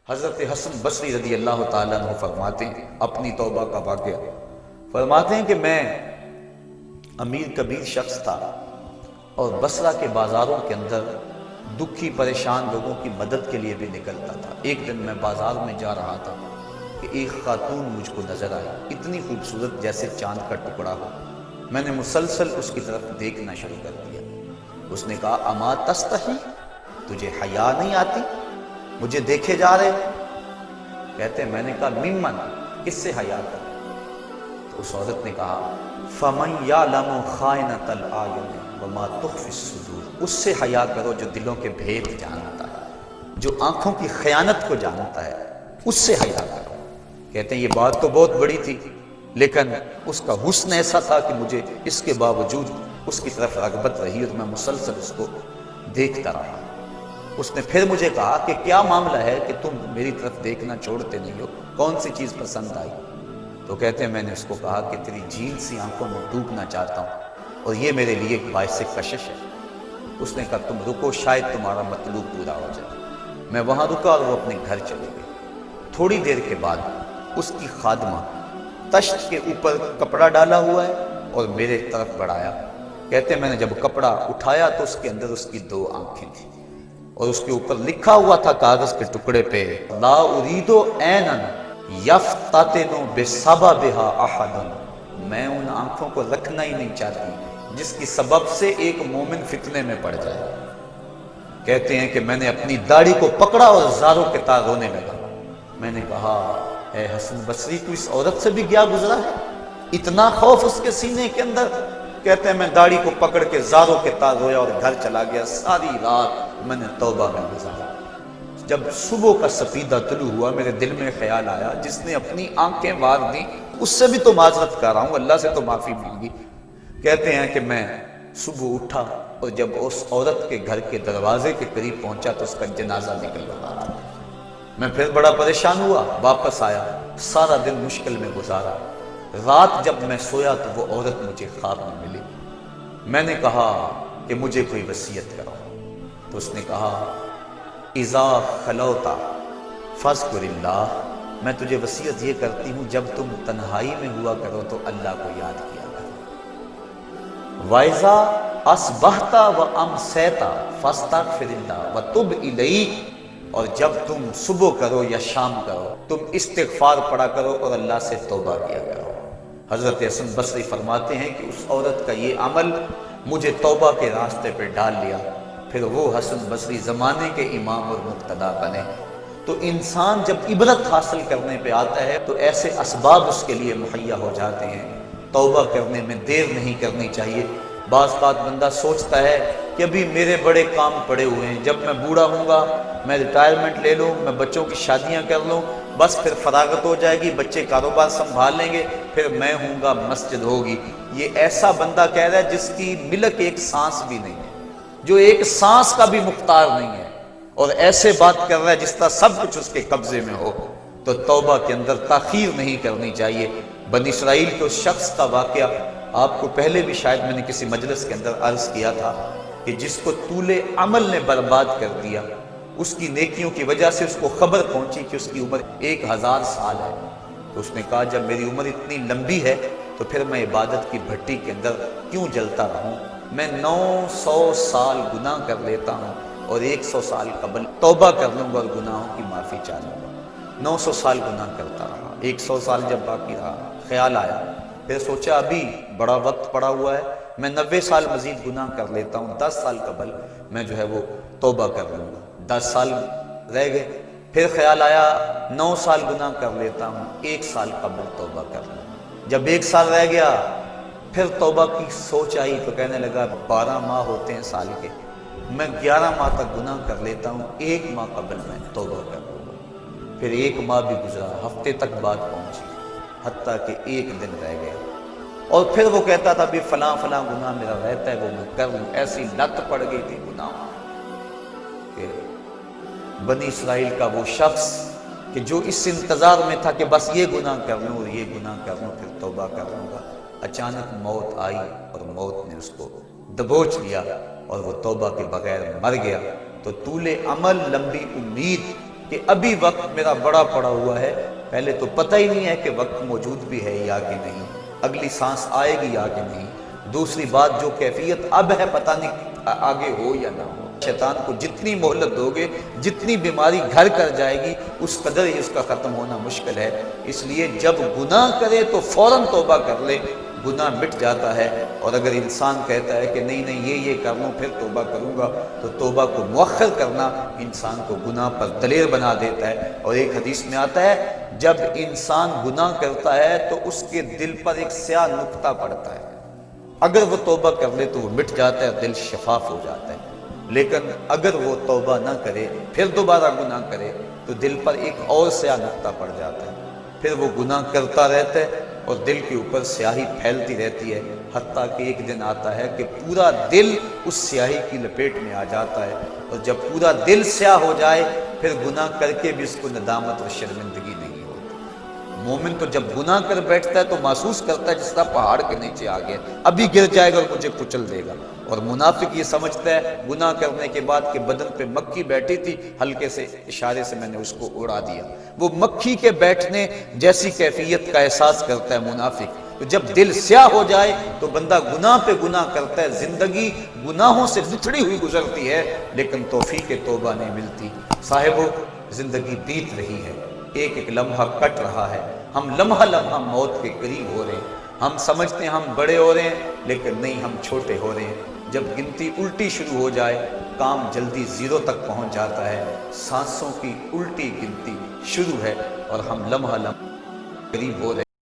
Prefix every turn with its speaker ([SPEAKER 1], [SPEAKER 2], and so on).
[SPEAKER 1] حضرت حسن بصری رضی اللہ تعالیٰ عنہ فرماتے ہیں اپنی توبہ کا واقعہ، فرماتے ہیں کہ میں امیر کبیر شخص تھا اور بصرہ کے بازاروں کے اندر دکھی پریشان لوگوں کی مدد کے لیے بھی نکلتا تھا۔ ایک دن میں بازار میں جا رہا تھا کہ ایک خاتون مجھ کو نظر آئی، اتنی خوبصورت جیسے چاند کا ٹکڑا ہو۔ میں نے مسلسل اس کی طرف دیکھنا شروع کر دیا۔ اس نے کہا اما تستحی، تجھے حیا نہیں آتی، مجھے دیکھے جا رہے ہو؟ کہتے ہیں میں نے کہا ممن، کس سے حیا کر؟ تو اس عورت نے کہا فمن یعلم خائنۃ الاعین وما تخفی الصدور، اس سے حیا کرو جو دلوں کے بھید جانتا ہے، جو آنکھوں کی خیانت کو جانتا ہے، اس سے حیا کرو۔ کہتے ہیں یہ بات تو بہت بڑی تھی، لیکن اس کا حسن ایسا تھا کہ مجھے اس کے باوجود اس کی طرف رغبت رہی اور میں مسلسل اس کو دیکھتا رہا۔ اس نے پھر مجھے کہا کہ کیا معاملہ ہے کہ تم میری طرف دیکھنا چھوڑتے نہیں ہو، کون سی چیز پسند آئی؟ تو کہتے ہیں میں نے اس کو کہا کہ تیری جھیل سی آنکھوں میں ڈوبنا چاہتا ہوں اور یہ میرے لیے ایک باعث کشش ہے۔ اس نے کہا تم رکو، شاید تمہارا مطلوب پورا ہو جائے۔ میں وہاں رکا اور وہ اپنے گھر چلے گئے۔ تھوڑی دیر کے بعد اس کی خادمہ تشت کے اوپر کپڑا ڈالا ہوا ہے اور میرے طرف بڑھایا۔ کہتے ہیں میں نے جب کپڑا اٹھایا تو اس کے اندر اس کی دو آنکھیں تھیں اور اس کے اوپر لکھا ہوا تھا کاغذ کے ٹکڑے پہ لا ارید عینا یفتتن بسببھا احد، میں ان آنکھوں کو رکھنا ہی نہیں چاہتی جس کی سبب سے ایک مومن فتنے میں پڑ جائے۔ کہتے ہیں کہ میں نے اپنی داڑھی کو پکڑا اور زاروں کے تار رونے لگا۔ میں نے کہا اے حسن بصری، تو اس عورت سے بھی گیا گزرا ہے؟ اتنا خوف اس کے سینے کے اندر؟ کہتے ہیں میں داڑھی کو پکڑ کے زاروں کے تار رویا اور گھر چلا گیا۔ ساری رات میں نے توبہ میں گزارا۔ جب صبح کا سفیدہ طلوع ہوا میرے دل میں خیال آیا جس نے اپنی آنکھیں وار دی اس سے بھی تو معذرت کر رہا ہوں، اللہ سے تو معافی مانگی۔ کہتے ہیں کہ میں صبح اٹھا اور جب اس عورت کے گھر کے دروازے کے قریب پہنچا تو اس کا جنازہ نکل رہا تھا۔ میں پھر بڑا پریشان ہوا، واپس آیا، سارا دن مشکل میں گزارا۔ رات جب میں سویا تو وہ عورت مجھے خواب میں ملی۔ میں نے کہا کہ مجھے کوئی وصیت کرو، تو اس نے کہا اذا خلوت فاذکر اللہ، میں تجھے وصیت یہ کرتی ہوں جب تم تنہائی میں ہوا کرو تو اللہ کو یاد کیا کرو۔ وَإِذَا أَصْبَحْتَ وَأَمْسَيْتَ فَاسْتَغْفِرِ اللَّهَ وَتُبْ إِلَيْهِ، اور جب تم صبح کرو یا شام کرو تم استغفار پڑھا کرو اور اللہ سے توبہ کیا کرو۔ حضرت حسن بصری فرماتے ہیں کہ اس عورت کا یہ عمل مجھے توبہ کے راستے پہ ڈال لیا، پھر وہ حسن بصری زمانے کے امام اور مقتدا بنے۔ تو انسان جب عبرت حاصل کرنے پہ آتا ہے تو ایسے اسباب اس کے لیے مہیا ہو جاتے ہیں، توبہ کرنے میں دیر نہیں کرنی چاہیے۔ بعض بات بندہ سوچتا ہے کہ ابھی میرے بڑے کام پڑے ہوئے ہیں، جب میں بوڑھا ہوں گا میں ریٹائرمنٹ لے لوں، میں بچوں کی شادیاں کر لوں، بس پھر فراغت ہو جائے گی، بچے کاروبار سنبھال لیں گے، پھر میں ہوں گا، مسجد ہوگی۔ یہ ایسا بندہ کہہ رہا ہے جس کی ملک ایک سانس بھی نہیں ہے، جو ایک سانس کا بھی مختار نہیں ہے، اور ایسے بات کر رہا ہے جس طرح سب کچھ اس کے قبضے میں ہو۔ تو توبہ کے اندر تاخیر نہیں کرنی چاہیے۔ بنی اسرائیل کے اس شخص کا واقعہ آپ کو پہلے بھی شاید میں نے کسی مجلس کے اندر عرض کیا تھا کہ جس کو طول عمل نے برباد کر دیا، اس کی نیکیوں کی وجہ سے اس کو خبر پہنچی کہ اس کی عمر 1000 سال ہے، تو اس نے کہا جب میری عمر اتنی لمبی ہے تو پھر میں عبادت کی بھٹی کے اندر کیوں جلتا رہوں؟ میں 900 سال گناہ کر لیتا ہوں اور 100 سال قبل توبہ کر لوں گا اور گناہوں کی معافی چاہ لوں گا۔ 900 سال گناہ کرتا رہا، 100 سال جب باقی رہا خیال آیا، پھر سوچا ابھی بڑا وقت پڑا ہوا ہے، میں 90 سال مزید گناہ کر لیتا ہوں، 10 سال قبل میں جو ہے وہ توبہ کر لوں گا۔ 10 سال رہ گئے، پھر خیال آیا 9 سال گناہ کر لیتا ہوں، 1 سال قبل توبہ کر لوں گا۔ جب 1 سال رہ گیا پھر توبہ کی سوچ آئی تو کہنے لگا 12 ماہ ہوتے ہیں سال کے، میں 11 ماہ تک گناہ کر لیتا ہوں، 1 ماہ قبل میں توبہ کر لوں گا۔ پھر 1 ماہ بھی گزرا، ہفتے تک بات پہنچی، حتیٰ کہ 1 دن رہ گیا، اور پھر وہ کہتا تھا بھی فلاں فلاں گناہ میرا رہتا ہے وہ میں کر لوں۔ ایسی لت پڑ گئی تھی گناہ کہ بنی اسرائیل کا وہ شخص کہ جو اس انتظار میں تھا کہ بس یہ گناہ کر لوں اور یہ گناہ کر لوں پھر توبہ کر لوں گا، اچانک موت آئی اور موت نے اس کو دبوچ لیا اور وہ توبہ کے بغیر مر گیا۔ تو طول عمل، لمبی امید کہ ابھی وقت میرا بڑا پڑا ہوا ہے، پہلے تو پتہ ہی نہیں ہے کہ وقت موجود بھی ہے یا کہ نہیں، اگلی سانس آئے گی یا کہ نہیں، دوسری بات جو کیفیت اب ہے پتہ نہیں آگے ہو یا نہ ہو۔ شیطان کو جتنی مہلت دو گے، جتنی بیماری گھر کر جائے گی، اس قدر ہی اس کا ختم ہونا مشکل ہے۔ اس لیے جب گناہ کرے تو فوراً توبہ کر لے، گناہ مٹ جاتا ہے۔ اور اگر انسان کہتا ہے کہ نہیں یہ کر لوں پھر توبہ کروں گا، تو توبہ کو مؤخر کرنا انسان کو گناہ پر دلیر بنا دیتا ہے۔ اور ایک حدیث میں آتا ہے جب انسان گناہ کرتا ہے تو اس کے دل پر ایک سیاہ نقطہ پڑتا ہے، اگر وہ توبہ کر لے تو وہ مٹ جاتا ہے، دل شفاف ہو جاتا ہے۔ لیکن اگر وہ توبہ نہ کرے پھر دوبارہ گناہ کرے تو دل پر ایک اور سیاہ نقطہ پڑ جاتا ہے، پھر وہ گناہ کرتا رہتا ہے اور دل کے اوپر سیاہی پھیلتی رہتی ہے، حتیٰ کہ ایک دن آتا ہے کہ پورا دل اس سیاہی کی لپیٹ میں آ جاتا ہے۔ اور جب پورا دل سیاہ ہو جائے پھر گناہ کر کے بھی اس کو ندامت اور شرمندگی نہیں ہوتی۔ مومن تو جب گناہ کر بیٹھتا ہے تو محسوس کرتا ہے جس طرح پہاڑ کے نیچے آ گیا، ابھی گر جائے گا اور مجھے کچل دے گا۔ اور منافق یہ سمجھتا ہے گناہ کرنے کے بعد کہ بدن پہ مکھی بیٹھی تھی، ہلکے سے اشارے سے میں نے اس کو اڑا دیا، وہ مکھی کے بیٹھنے جیسی کیفیت کا احساس کرتا ہے منافق۔ تو جب دل سیاہ ہو جائے تو بندہ گناہ پہ گناہ کرتا ہے، زندگی گناہوں سے لتڑی ہوئی گزرتی ہے لیکن توفیق توبہ نہیں ملتی۔ صاحبو، زندگی بیت رہی ہے، ایک ایک لمحہ کٹ رہا ہے، ہم لمحہ لمحہ موت کے قریب ہو رہے ہیں، ہم سمجھتے ہیں ہم بڑے ہو رہے ہیں لیکن نہیں، ہم چھوٹے ہو رہے ہیں۔ جب گنتی الٹی شروع ہو جائے کام جلدی زیرو تک پہنچ جاتا ہے، سانسوں کی الٹی گنتی شروع ہے اور ہم لمحہ لمحہ قریب ہو رہے ہیں۔